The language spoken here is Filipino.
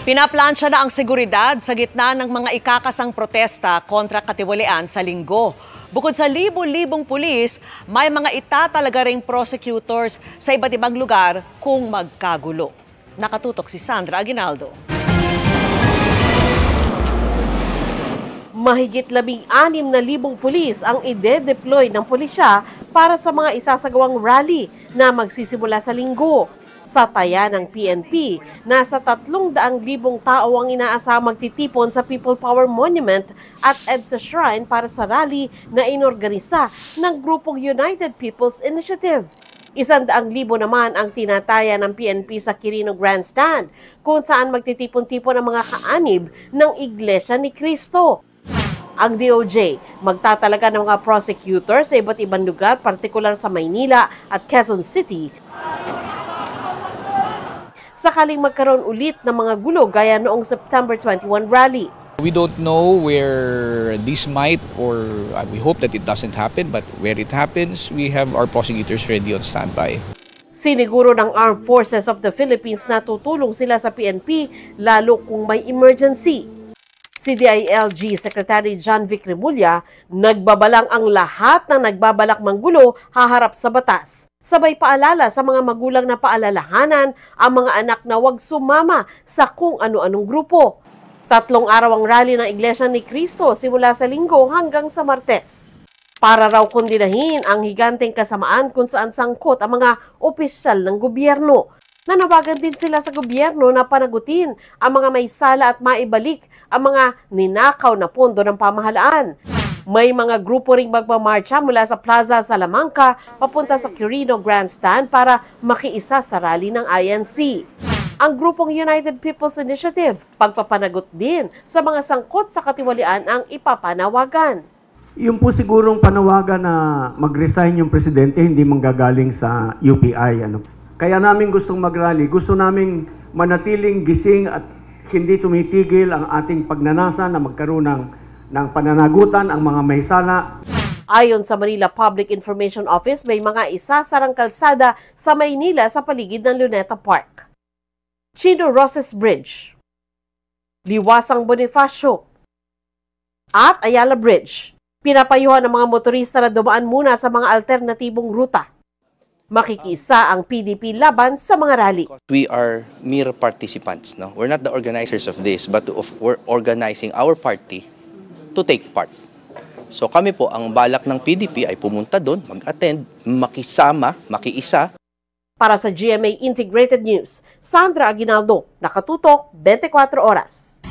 Pinaplansya na ang seguridad sa gitna ng mga ikakasang protesta kontra katiwalian sa Linggo. Bukod sa libo-libong pulis, may mga itatalaga ring prosecutors sa iba't ibang lugar kung magkagulo. Nakatutok si Sandra Aguinaldo. Mahigit 16,000 pulis ang ide-deploy ng pulisya para sa mga isasagawang rally na magsisimula sa Linggo. Sa taya ng PNP, nasa 300,000 tao ang inaasahang magtitipon sa People Power Monument at EDSA Shrine para sa rally na inorganisa ng grupong United People's Initiative. 100,000 naman ang tinataya ng PNP sa Quirino Grandstand, kung saan magtitipon-tipon ang mga kaanib ng Iglesia ni Cristo. Ang DOJ magtatalaga ng mga prosecutors sa iba't ibang lugar, partikular sa Maynila at Quezon City, sakaling magkaroon ulit ng mga gulo gaya noong September 21 rally. We don't know where this might, or we hope that it doesn't happen, but where it happens, we have our prosecutors ready on standby. Siniguro ng Armed Forces of the Philippines na tutulong sila sa PNP lalo kung may emergency. Si DILG Secretary John Vic Remulla, nagbabalang ang lahat ng nagbabalak manggulo haharap sa batas. Sabay paalala sa mga magulang na paalalahanan ang mga anak na huwag sumama sa kung ano-anong grupo. 3 araw ang rally ng Iglesia ni Cristo simula sa Linggo hanggang sa Martes. Para raw kondinahin ang higanteng kasamaan kung saan sangkot ang mga opisyal ng gobyerno. Nanawagan din sila sa gobyerno na panagutin ang mga may sala at maibalik ang mga ninakaw na pondo ng pamahalaan. May mga grupo ring magmamarcha mula sa Plaza Salamanca papunta sa Quirino Grandstand para makiisa sa rally ng INC. Ang grupong United People's Initiative, pagpapanagot din sa mga sangkot sa katiwalian ang ipapanawagan. Yung po sigurong panawagan na mag-resign yung presidente hindi manggagaling sa UPI. Kaya namin gustong mag-rally, gusto namin manatiling gising at hindi tumitigil ang ating pagnanasa na magkaroon ng pananagutan ang mga may sala. Ayon sa Manila Public Information Office, may mga isasarang kalsada sa Maynila sa paligid ng Luneta Park. Chino Roses Bridge, Liwasang Bonifacio, at Ayala Bridge. Pinapayuhan ng mga motorista na dumaan muna sa mga alternatibong ruta. Makikisa ang PDP laban sa mga rally. We are mere participants. No? We're not the organizers of this, but we're organizing our party to take part. So kami po, ang balak ng PDP ay pumunta doon, mag-attend, makisama, makiisa. Para sa GMA Integrated News, Sandra Aguinaldo, Nakatutok, 24 Oras.